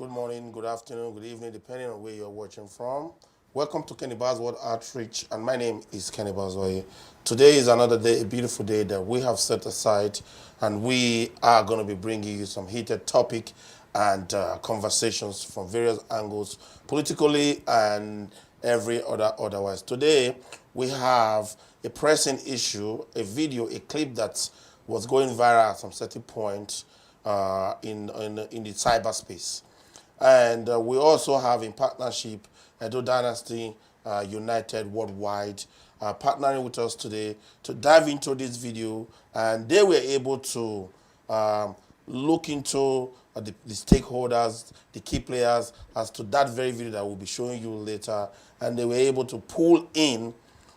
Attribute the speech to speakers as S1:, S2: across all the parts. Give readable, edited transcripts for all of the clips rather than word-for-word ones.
S1: good morning, good afternoon, good evening, depending on where you're watching from. Welcome to Kenny World Outreach, and my name is Kenny Bazoye. Today is another day, a beautiful day that we have set aside, and we are going to be bringing you some heated topic and conversations from various angles, politically and every otherwise. Today, we have a pressing issue, a video, a clip that was going viral at some certain point in the cyberspace. And we also have in partnership Edo Dynasty United Worldwide partnering with us today to dive into this video. And they were able to um, look into the stakeholders, the key players, as to that very video that we'll be showing you later. And they were able to pull in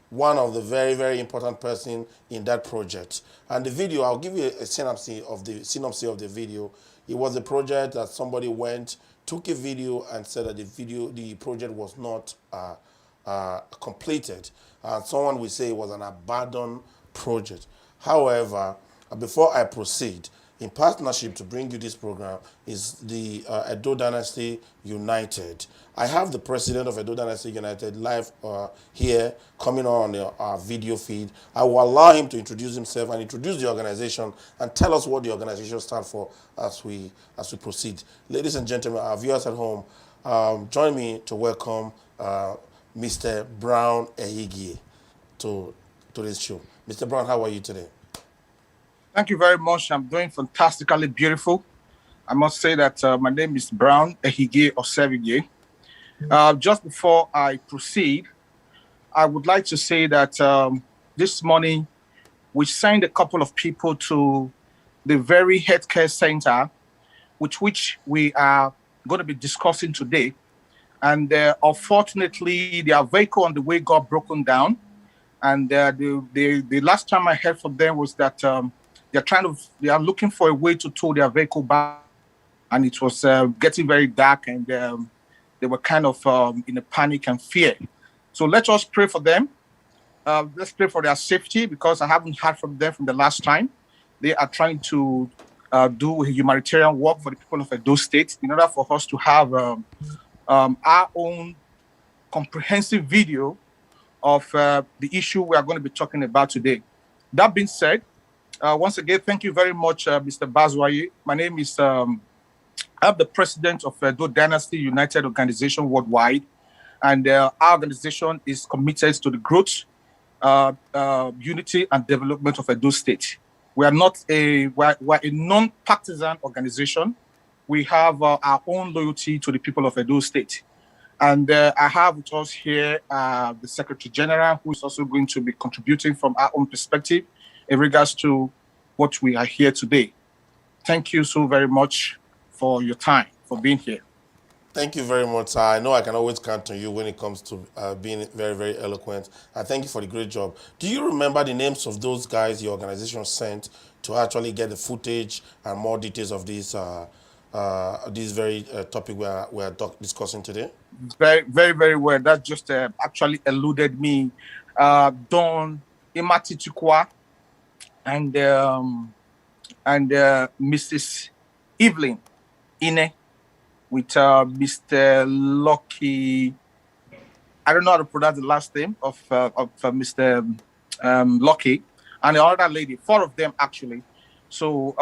S1: one of the very important person in that project. And the video, I'll give you a synopsis of the video. It was a project that somebody went, took a video, and said that the project was not completed. And someone will say it was an abandoned project. However, before I proceed, in partnership to bring you this program is the Edo Dynasty United. I have the president of Edo Dynasty United live here coming on our video feed. I will allow him to introduce himself and introduce the organization and tell us what the organization stands for as we proceed. Ladies and gentlemen, our viewers at home, join me to welcome Mr. Brown Ehigie to this show. Mr. Brown, how are you today?
S2: Thank you very much. I'm doing fantastically beautiful. I must say that my name is Brown Ehige Osevige. Just before I proceed, I would like to say that this morning we sent a couple of people to the very healthcare center, which we are going to be discussing today. And unfortunately, their vehicle on the way got broken down. And the last time I heard from them was that they are looking for a way to tow their vehicle back, and it was getting very dark, and they were kind of in a panic and fear. So let us pray for them. Let's pray for their safety, because I haven't heard from them from the last time. They are trying to do humanitarian work for the people of Edo State in order for us to have our own comprehensive video of the issue we are going to be talking about today. That being said, once again, thank you very much, Mr. Bazwaye. My name is, I'm the president of Edo Dynasty United Organization Worldwide, and our organization is committed to the growth, unity, and development of Edo State. We are not we're a non-partisan organization. We have our own loyalty to the people of Edo State. And I have with us here the Secretary General, who is also going to be contributing from our own perspective in regards to what we are here today. Thank you so very much for your time, for being here.
S1: Thank you very much, sir. I know I can always count on you when it comes to being very eloquent. And thank you for the great job. Do you remember the names of those guys your organization sent to actually get the footage and more details of this very topic we are discussing today?
S2: Very well. That just actually eluded me. Don Imatitukwa and Mrs. Evelyn Ine with Mr. Lucky. I don't know how to pronounce the last name of Mr. Lucky, and the other lady. 4 of them actually. So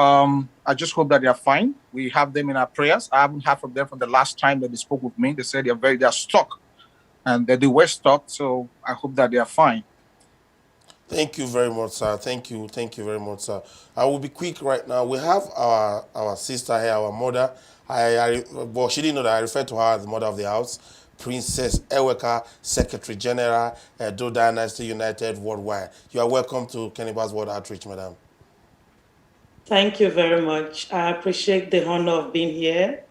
S2: I just hope that they are fine. We have them in our prayers. I haven't heard from them from the last time that they spoke with me. They said they are stuck, and that they were stuck. So I hope that they are fine.
S1: Thank you very much, sir. Thank you very much, sir. I will be quick right now. We have our sister here, our mother. Well, she didn't know that I refer to her as the mother of the house, Princess Eweka, Secretary General, Edo Dynasty United Worldwide. You are welcome to Kenny World Outreach, madam.
S3: Thank you very much. I appreciate the honor of being here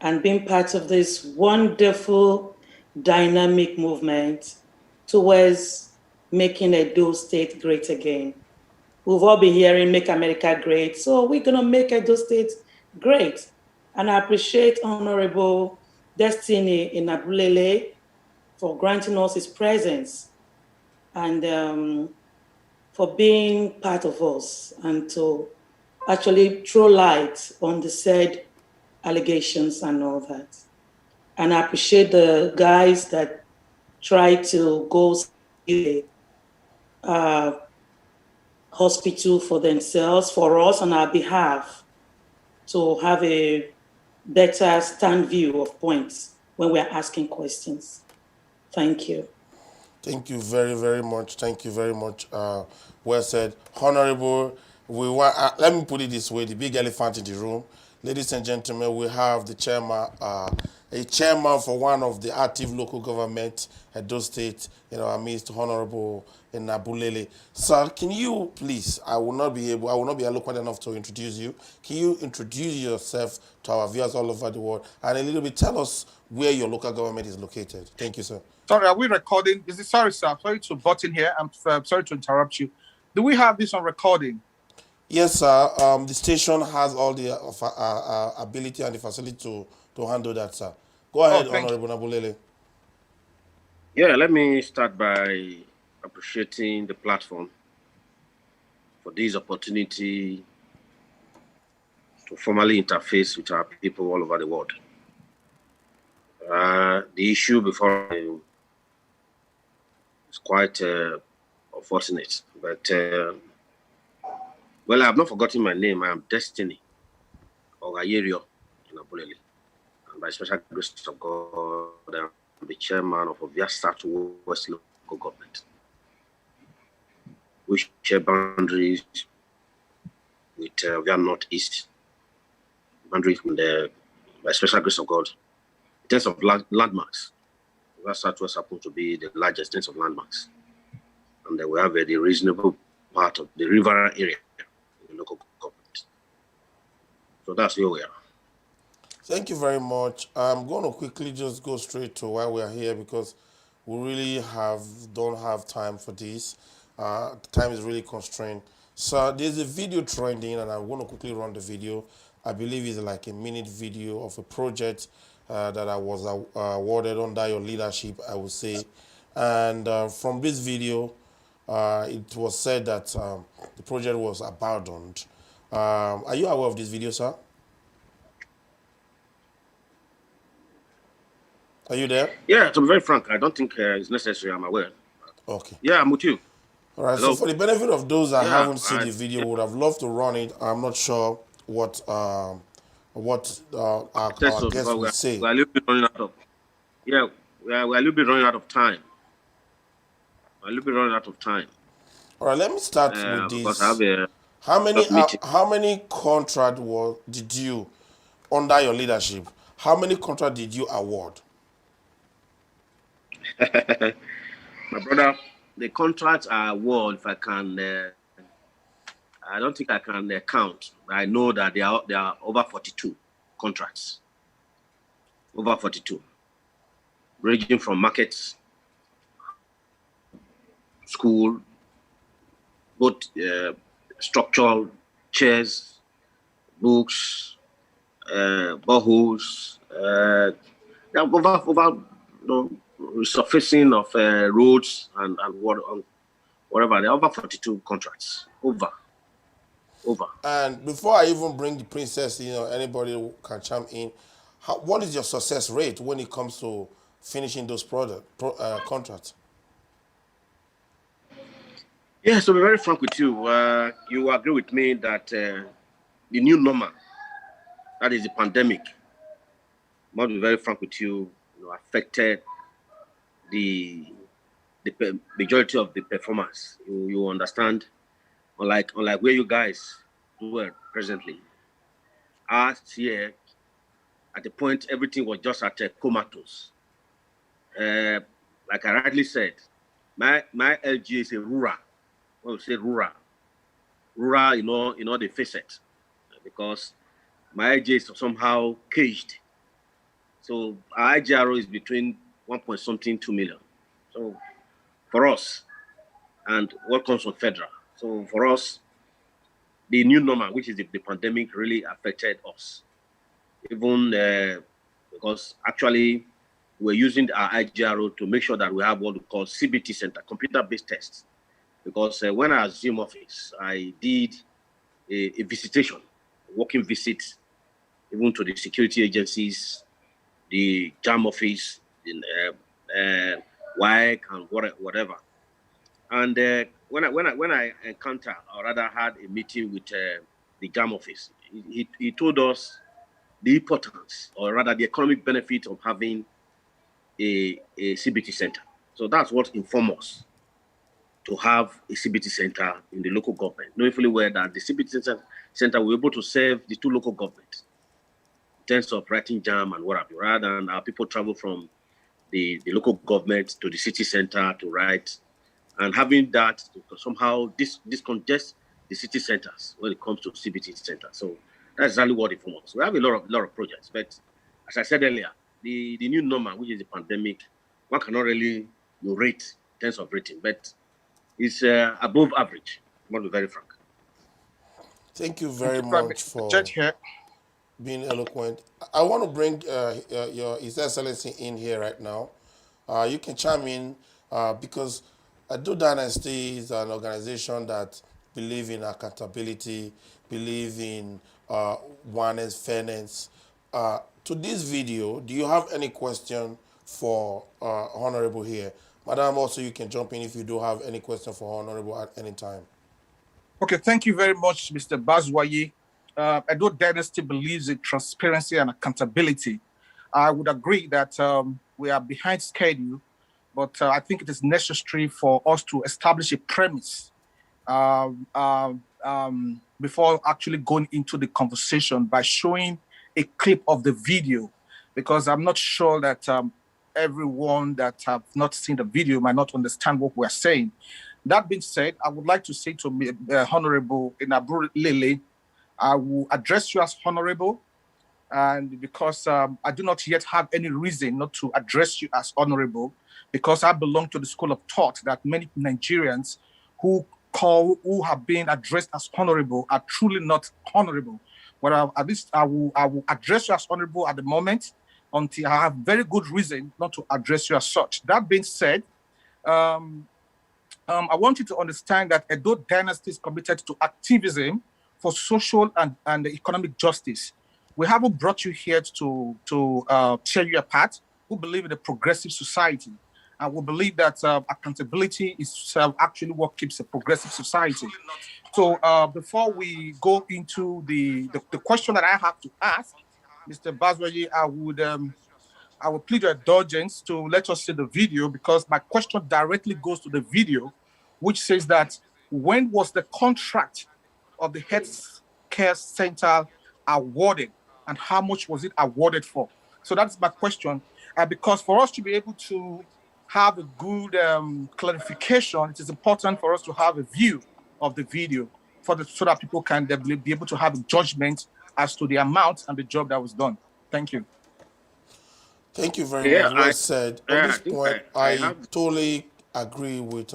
S3: and being part of this wonderful, dynamic movement towards making Edo State great again. We've all been hearing Make America Great, so we're going to make Edo State great. And I appreciate Honorable Destiny Enabulele for granting us his presence and for being part of us and to actually throw light on the said allegations and all that. And I appreciate the guys that try to go see the hospital for themselves, for us on our behalf, to have a better stand view of points when we're asking questions. Thank you.
S1: Thank you very, very much. Thank you very much. Well said. Honorable, we want, let me put it this way, the big elephant in the room. Ladies and gentlemen, we have the chairman, a chairman for one of the active local government at those states in our midst, Honorable Enabulele. Sir, can you please, I will not be eloquent enough to introduce you. Can you introduce yourself to our viewers all over the world and a little bit tell us where your local government is located? Thank you, sir.
S2: Sorry, are we recording? Sorry, sir. Sorry to butt in here. I'm sorry to interrupt you. Do we have this on recording?
S1: Yes, sir. The station has all the ability and the facility to handle that, sir. Go ahead,
S2: Thank you.
S1: Honorable Nabulele.
S4: Yeah, let me start by appreciating the platform for this opportunity to formally interface with our people all over the world. The issue before you is quite unfortunate, but well, I have not forgotten my name. I am Destiny Ogayerio Enabulele, and by special grace of God, I am the chairman of Ovia Southwest Local Government. We share boundaries with Ovia Northeast, boundaries with by special grace of God. In terms of landmarks, Ovia Southwest happens to be the largest in terms of landmarks, and then we have the reasonable part of the river area in the local government. So that's where we are.
S1: Thank you very much. I'm going to quickly just go straight to why we are here because we really don't have time for this. Time is really constrained. So there's a video trending, and I'm going to quickly run the video. I believe it's like a minute video of a project that I was awarded under your leadership, I would say. And from this video, it was said that the project was abandoned. Are you aware of this video, sir? Are you there?
S4: Yeah, to be very frank, I don't think it's necessary. I'm aware.
S1: Okay.
S4: Yeah, I'm with you.
S1: All right.
S4: Hello?
S1: So for the benefit of those that
S4: Yeah,
S1: haven't seen the video, would have loved to run it. I'm not sure what our
S4: So
S1: guests
S4: because
S1: will say.
S4: we are a little bit running out of we are a little bit running out of time. A little bit running out of time.
S1: All right. Let me start with
S4: Because
S1: this.
S4: I have a
S1: How many contract did you under your leadership? How many contract did you award?
S4: my brother, the contracts are award. If I can, I don't think I can count. I know that there are over 42 contracts. Over 42, ranging from markets, school, both structural chairs, books, boreholes, over resurfacing of roads and whatever. There are over 42 contracts. Over.
S1: And before I even bring the princess, anybody who can chime in. What is your success rate when it comes to finishing those contracts?
S4: Yeah, so to be very frank with you, you agree with me that the new normal, that is the pandemic, must be very frank with you, affected the majority of the performers. You understand? Unlike where you guys were presently. Last year, at the point, everything was just at comatose. Like I rightly said, my LG is a rural. When we say rural, they face it because my LG is somehow caged. So our IGRO is between 1 point something 2 million. So for us, and what comes from federal. So for us, the new normal, which is the pandemic, really affected us. Even because actually we're using our IGRO to make sure that we have what we call CBT center, computer-based tests. Because when I assumed office, I did a visitation, a walking visit even to the security agencies, the JAM office, in WIC and whatever. And when I encountered, or rather had a meeting with the JAM office, he told us the importance, or rather the economic benefit of having a CBT center. So that's what informed us to have a CBT center in the local government, knowing fully well that the CBT center will be able to serve the two local governments in terms of writing JAM and what have you, rather than our people travel from the local government to the city center to write, and having that to somehow discongest the city centers when it comes to CBT center. So that's exactly what it forms. We have a lot of projects, but as I said earlier, the new normal, which is the pandemic, one cannot really rate in terms of rating, but it's above average. I want to be very frank.
S1: Thank you
S2: Thank
S1: very
S2: you.
S1: much for
S2: Judge here.
S1: being eloquent. I want to bring your His Excellency in here right now. You can chime in because Ado Dynasty is an organization that believe in accountability, believe in oneness, fairness. To this video, do you have any question for Honorable here? Madam, also you can jump in if you do have any question for Honorable at any time.
S2: Okay, thank you very much, Mr. Bazwaye. Edo Dynasty believes in transparency and accountability. I would agree that we are behind schedule, but I think it is necessary for us to establish a premise before actually going into the conversation by showing a clip of the video, because I'm not sure that everyone that have not seen the video might not understand what we're saying. That being said, I would like to say to Honorable Enabulele, I will address you as Honorable, and because I do not yet have any reason not to address you as Honorable, because I belong to the school of thought that many Nigerians who have been addressed as Honorable are truly not Honorable. But at least I will address you as Honorable at the moment until I have very good reason not to address you as such. That being said, I want you to understand that Edo Dynasty is committed to activism for social and economic justice. We haven't brought you here to tear you apart. We believe in a progressive society. And we believe that accountability is actually what keeps a progressive society. So before we go into the question that I have to ask, Mr. Bazwaye, I would plead your indulgence to let us see the video, because my question directly goes to the video, which says that when was the contract of the health care center awarded and how much was it awarded for? So that's my question. Because for us to be able to have a good clarification, it is important for us to have a view of the video so that people can be able to have a judgment as to the amount and the job that was done. Thank you.
S1: Thank you very much. Well said. On this point, I totally agree with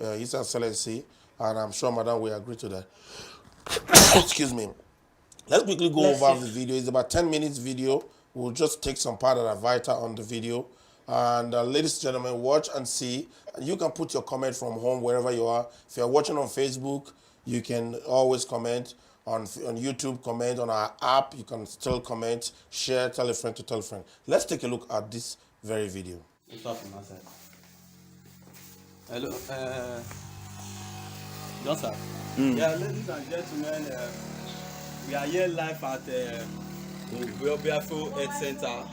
S1: His Excellency, and I'm sure Madam will agree to that. Excuse me. Let's quickly go over the video. It's about 10 minutes video. We'll just take some part that are vital on the video. And ladies and gentlemen, watch and see. And you can put your comment from home wherever you are. If you're watching on Facebook, you can always comment. On YouTube, comment. On our app, you can still comment, share, tell a friend to tell a friend. Let's take a look at this very video.
S5: Hello, John sir. Yeah, ladies and gentlemen, we are here live at Ovia Health Center,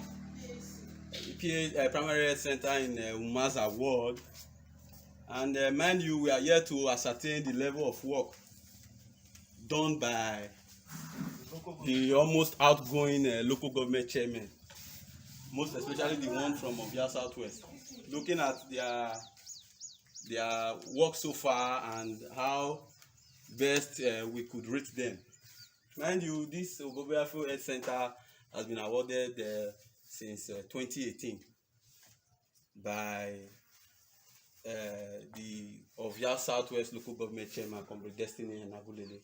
S5: Primary Health Center in Umaza Ward. And mind you, we are here to ascertain the level of work done by the almost outgoing local government chairman, most especially the one from Ovia Southwest, looking at their work so far and how best we could rate them. Mind you, this Ovia Health Center has been awarded since 2018 by the Ovia Southwest local government chairman, Comrade Destiny Enabulele.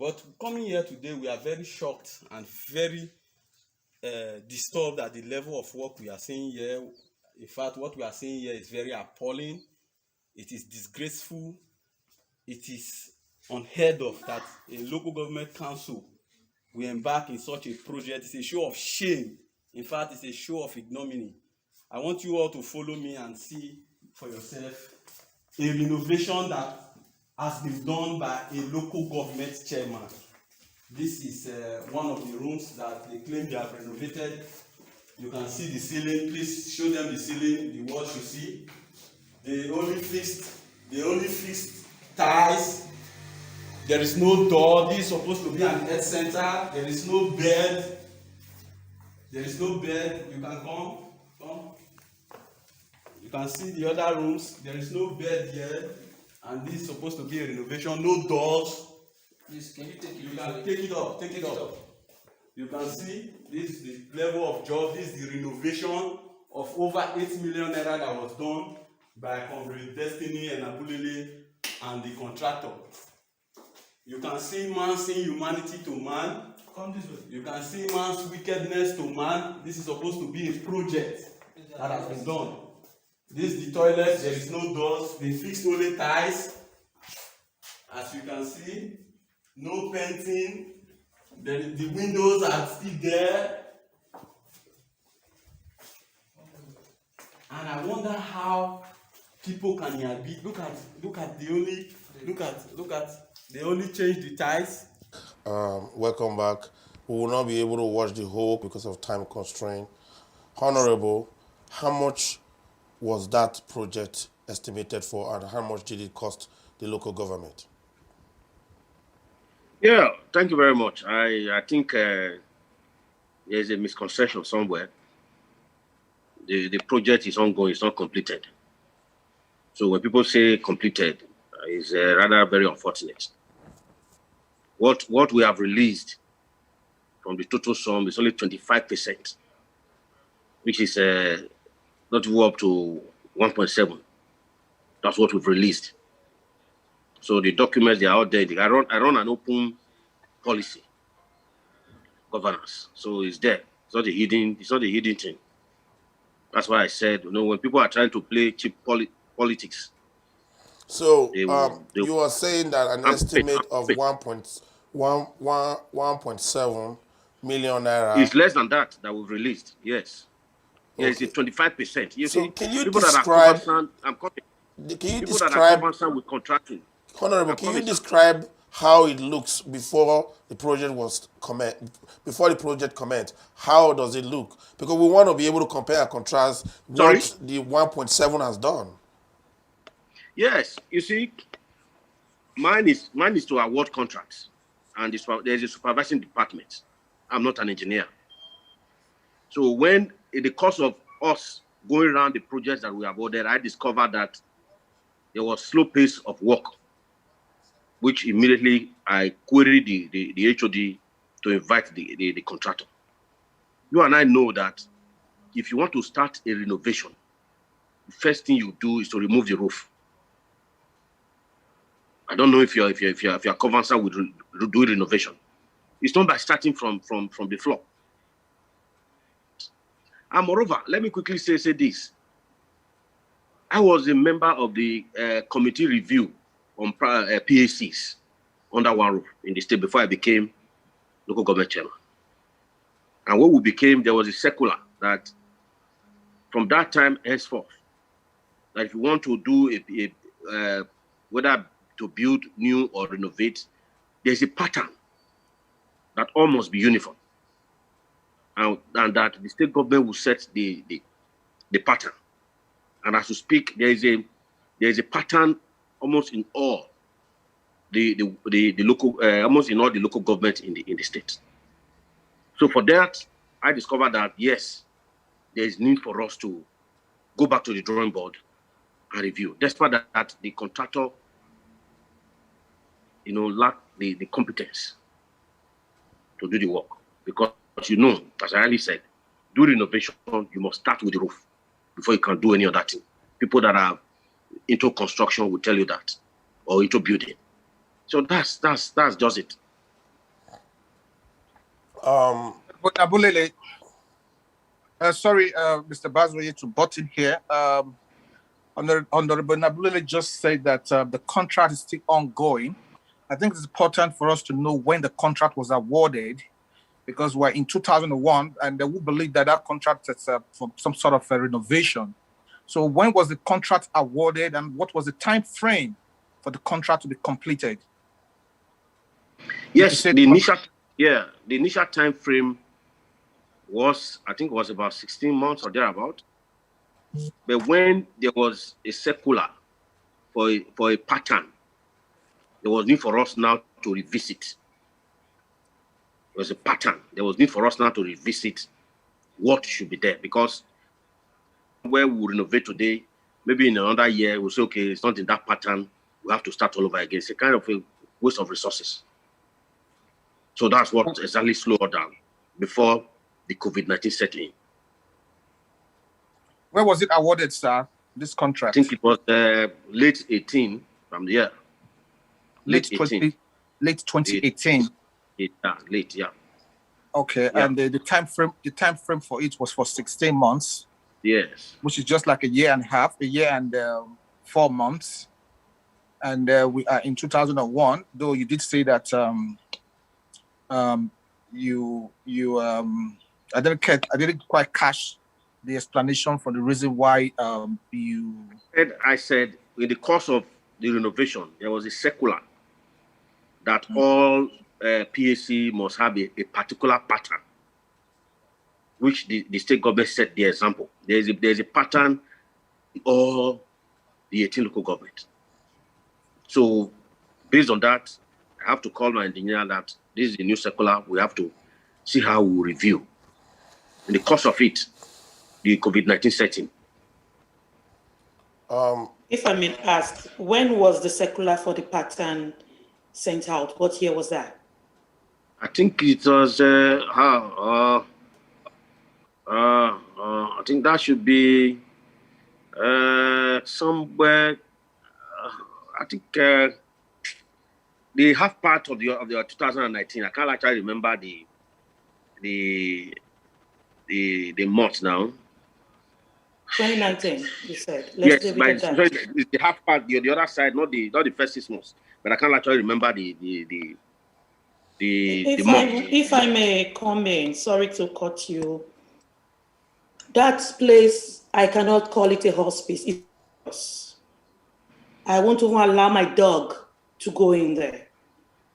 S5: But coming here today, we are very shocked and very disturbed at the level of work we are seeing here. In fact, what we are seeing here is very appalling. It is disgraceful. It is unheard of that a local government council we embark in such a project. It's a show of shame. In fact, it's a show of ignominy. I want you all to follow me and see for yourself a renovation that has been done by a local government chairman. This is one of the rooms that they claim they have renovated. You can see the ceiling. Please show them the ceiling, the walls you see. They only fixed tiles. There is no door. This is supposed to be an health center. There is no bed. There is no bed. You can come. You can see the other rooms. There is no bed here. And this is supposed to be a renovation. No doors.
S6: Please, can you take it?
S5: You can take it up. Take it up. You can see this is the level of job. This is the renovation of over 8 million naira that was done by Comrade Destiny, Enabulele, and the contractor. You can see man seeing humanity to man.
S6: Come this way.
S5: You can see man's wickedness to man. This is supposed to be a project that has been done. This is the toilet. There is no doors. They fixed only tiles. As you can see, no painting. The windows are still there. And I wonder how people can be. Look at they only change the tiles.
S1: Welcome back. We will not be able to watch the whole because of time constraint. Honorable, how much was that project estimated for, and how much did it cost the local government?
S4: Yeah, thank you very much. I think there's a misconception somewhere. The project is ongoing, it's not completed. So when people say completed, it's rather very unfortunate. What we have released from the total sum is only 25%, which is not even up to 1.7. That's what we've released. So the documents, they are out there. I run an open policy governance. So it's there. It's not a hidden thing. That's why I said, when people are trying to play cheap politics.
S1: So you are saying that an estimate of 1.7 million naira.
S4: It's less than that we've released. Yes. Okay. Yes, it's 25%. You
S1: so
S4: see,
S1: can you
S4: people
S1: describe?
S4: That are conversant,
S1: People
S4: that are conversant with contracting.
S1: Honorable, can you describe how it looks before the project commenced? How does it look? Because we want to be able to compare and contrast what the 1.7 has done.
S4: Yes, you see, mine is to award contracts, and there's a supervising department. I'm not an engineer. So when in the course of us going around the projects that we awarded, I discovered that there was slow pace of work, which immediately I queried the HOD to invite the contractor. You and I know that if you want to start a renovation, the first thing you do is to remove the roof. I don't know if you're conversant with doing renovation. It's not by starting from the floor. And moreover, let me quickly say this. I was a member of the committee review on PACs under one roof in the state before I became local government chairman. And what we became, there was a circular that from that time henceforth, that if you want to do whether to build new or renovate, there's a pattern that all must be uniform. And that the state government will set the pattern. And as you speak, there is a pattern almost in all the local almost in all the local government in the state. So for that, I discovered that yes, there is need for us to go back to the drawing board and review. Despite that the contractor, lacked the competence to do the work. Because as I already said, do renovation, you must start with the roof before you can do any other thing. People that are into construction will tell you that, or into building. So that's just it.
S2: Enabulele, sorry, Mr. Bazoye, to butt in here. Honorable Enabulele just said that the contract is still ongoing. I think it's important for us to know when the contract was awarded because we're in 2001, and we believe that that contract is for some sort of a renovation. So when was the contract awarded, and what was the time frame for the contract to be completed?
S4: Yes, the initial time frame was, I think, was about 16 months or thereabout. But when there was a circular for a pattern, there was need for us now to revisit. There was a pattern. There was need for us now to revisit what should be there, because where we renovate today, maybe in another year, we'll say, okay, it's not in that pattern. We have to start all over again. It's a kind of a waste of resources. So that's what exactly slowed down before the COVID-19 set in.
S2: Where was it awarded, sir, this
S4: I
S2: contract?
S4: think it was late 18 from the year.
S2: Late 2018.
S4: Late, yeah.
S2: Okay,
S4: Yeah.
S2: and the time frame for it was for 16 months.
S4: Yes.
S2: Which is just like a year and a year and 4 months. And we are in 2001, though you did say that I didn't quite catch the explanation for the reason why you...
S4: I said in the course of the renovation, there was a circular that all PAC must have a particular pattern, which the state government set the example. There's a pattern in all the 18 local governments. So based on that, I have to call my engineer that this is a new circular. We have to see how we review. In the course of it, the COVID-19 setting.
S3: If I may ask, when was the circular for the pattern sent out? What year was that?
S4: I think it was I think that should be somewhere. I think the half part of the 2019. I can't actually remember the month now.
S3: 2019, you said.
S4: Yes, but it's the half part, the other side, not the first 6 months. But I can't actually remember the month.
S3: If I may come in, sorry to cut you. That place, I cannot call it a hospice. I won't even allow my dog to go in there.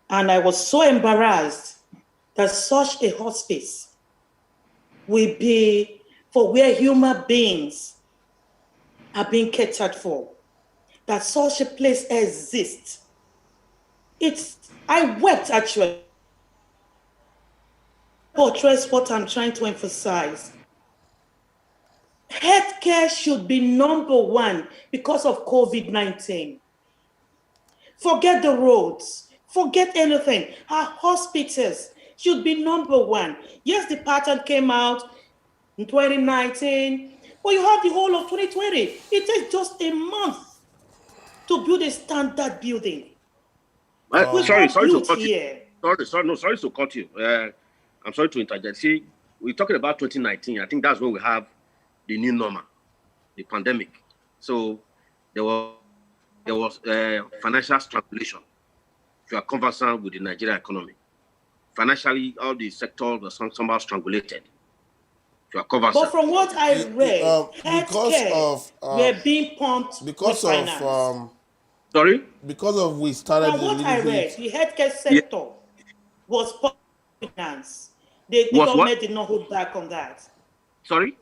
S3: And I was so embarrassed that such a hospice will be for where human beings are being catered for, that such a place exists. I wept actually. Portrays what I'm trying to emphasize. Healthcare should be number one because of COVID-19. Forget the roads, forget anything. Our hospitals should be number one. Yes, the pattern came out in 2019, but you have the whole of 2020. It takes just a month to build a standard building.
S4: Sorry to cut you. Sorry to cut you. I'm sorry to interject. See, we're talking about 2019. I think that's when we have the new normal, the pandemic. So there was financial strangulation. If you are conversant with the Nigerian economy, financially, all the sectors were somehow strangulated. If you are conversant.
S3: But from what I read, healthcare were being pumped with finance.
S4: Sorry?
S1: Because of we started
S3: from what I read, the healthcare sector was pumped with finance. The government did not hold back on that.
S4: Sorry?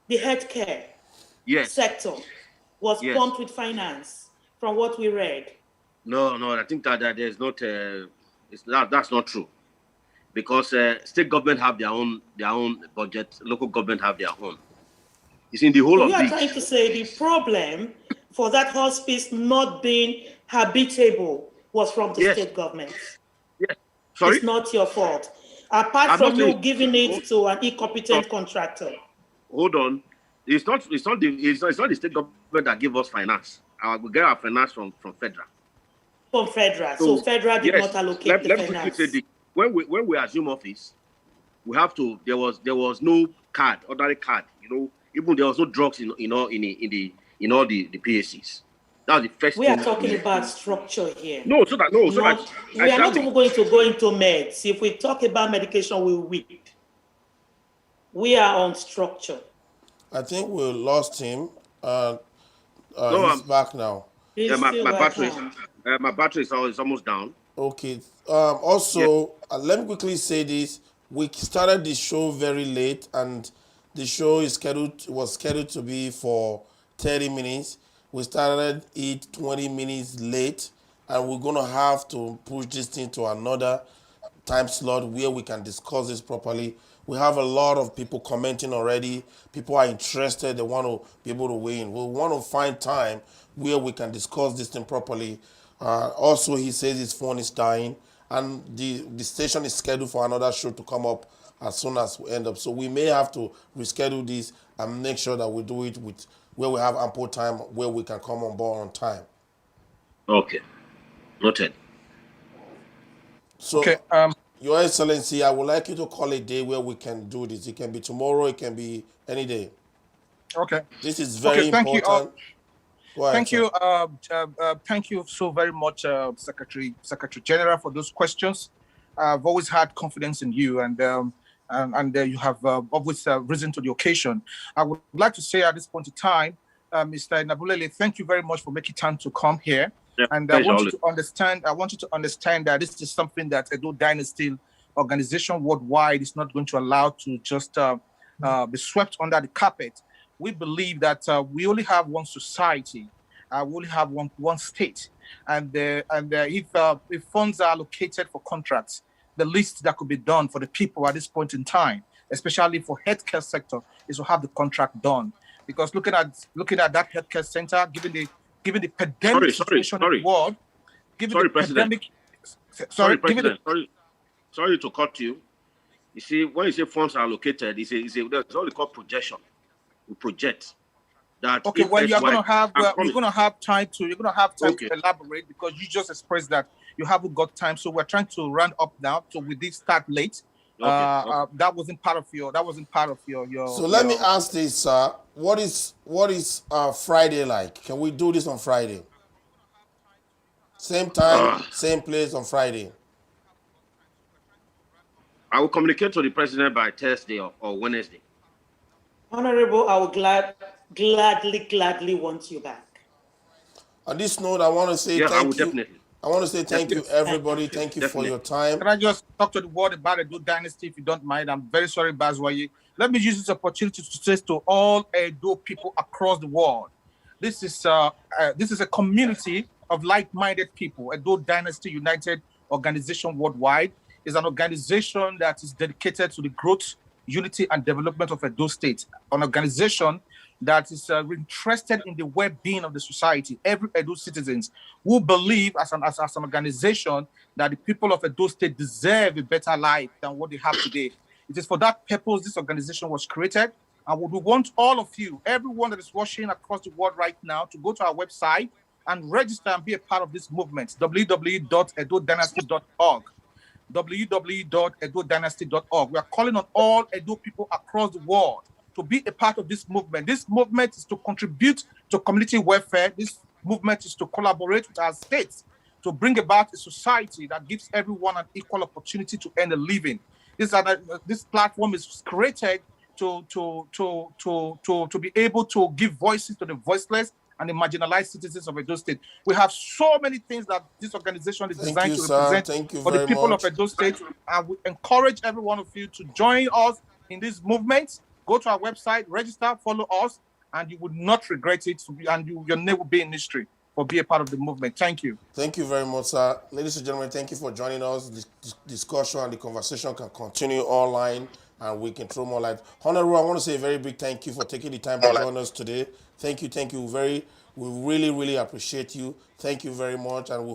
S3: The healthcare sector was pumped with finance, from what we read.
S4: No, I think that there's not. That's not true, because state government have their own budget, local government have their own. It's in the whole of
S3: this. You are trying to say the problem for that hospice not being habitable was from the state government.
S4: Yes. Sorry?
S3: It's not your fault. Apart from you giving it to an incompetent contractor.
S4: Hold on. It's not the state government that give us finance. We get our finance from federal.
S3: From federal. So federal did not allocate the finance. Say
S4: when we assume office, we have to. There was no card, ordinary card. Even there was no drugs in all the PACs. That's the first
S3: We are
S4: thing.
S3: talking about structure here.
S4: No, so that
S3: We are not
S4: exactly.
S3: even going to go into meds. If we talk about medication, we weep. We are on structure.
S1: I think we lost him.
S4: No,
S1: He's back now.
S3: He's
S4: my
S3: still
S4: battery,
S3: around.
S4: my battery is almost down.
S1: Okay. Also, let me quickly say this. We started the show very late, and the show was scheduled to be for 30 minutes. We started it 20 minutes late, and we're gonna have to push this thing to another time slot where we can discuss this properly. We have a lot of people commenting already. People are interested. They want to be able to weigh in. We want to find time where we can discuss this thing properly. Also, he says his phone is dying, and the station is scheduled for another show to come up as soon as we end up. So we may have to reschedule this and make sure that we do it with where we have ample time, where we can come on board on time.
S4: Okay, noted.
S1: So,
S2: Okay.
S1: Your Excellency, I would like you to call a day where we can do this. It can be tomorrow, it can be any day.
S2: Okay.
S1: This is very
S2: Thank you.
S1: important. Go ahead,
S2: Thank
S1: sir.
S2: you. Thank you so very much, Secretary General, for those questions. I've always had confidence in you, and you have always risen to the occasion. I would like to say at this point in time, Mr. Enabulele, thank you very much for making time to come here.
S4: Yeah,
S2: And I want you to understand. I want you to understand that this is something that Edo Dynasty organization worldwide is not going to allow to just be swept under the carpet. We believe that we only have one society, we only have one state, and if funds are allocated for contracts, the least that could be done for the people at this point in time, especially for healthcare sector, is to have the contract done. Because looking at that healthcare center, given the pandemic situation in the world, given the pandemic.
S4: Sorry, President. Sorry to cut you. You see, when you say funds are allocated, there's what we call projection. We project that.
S2: Okay, well, you're going to have time to elaborate, because you just expressed that you haven't got time. So we're trying to round up now. So we did start late. Okay. That wasn't part of your.
S1: So let me ask this, sir. What is Friday like? Can we do this on Friday? Same time, same place on Friday.
S4: I will communicate to the president by Thursday or Wednesday.
S3: Honorable, I will gladly want you back.
S1: On this note, I want to say thank you. Definitely. I want to say thank you, everybody. Thank you for your time.
S2: Can I just talk to the world about Edo Dynasty, if you don't mind? I'm very sorry, Bazwaye. Let me use this opportunity to say to all Edo people across the world, this is a community of like-minded people. Edo Dynasty United Organization Worldwide is an organization that is dedicated to the growth, unity, and development of Edo State. An organization that is interested in the well-being of the society, every Edo citizens who believe as an organization that the people of Edo State deserve a better life than what they have today. It is for that purpose this organization was created. And we want all of you, everyone that is watching across the world right now, to go to our website and register and be a part of this movement, www.edodynasty.org. www.edodynasty.org. We are calling on all Edo people across the world to be a part of this movement. This movement is to contribute to community welfare. This movement is to collaborate with our states to bring about a society that gives everyone an equal opportunity to earn a living. This platform is created to be able to give voices to the voiceless and the marginalized citizens of Edo State. We have so many things that this organization is designed to represent for the people of Edo State. And we encourage every one of you to join us in this movement. Go to our website, register, follow us, and you would not regret it. And your name will be in history for being a part of the movement. Thank you.
S1: Thank you very much, sir. Ladies and gentlemen, thank you for joining us. This discussion and the conversation can continue online, and we can throw more light. Honorable, I want to say a very big thank you for taking the time to join us today. Thank you. We really appreciate you. Thank you very much, and we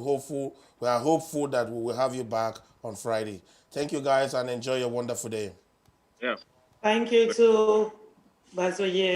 S1: are hopeful that we will have you back on Friday. Thank you, guys, and enjoy your wonderful day.
S4: Yeah.
S3: Thank you too, Bazoye.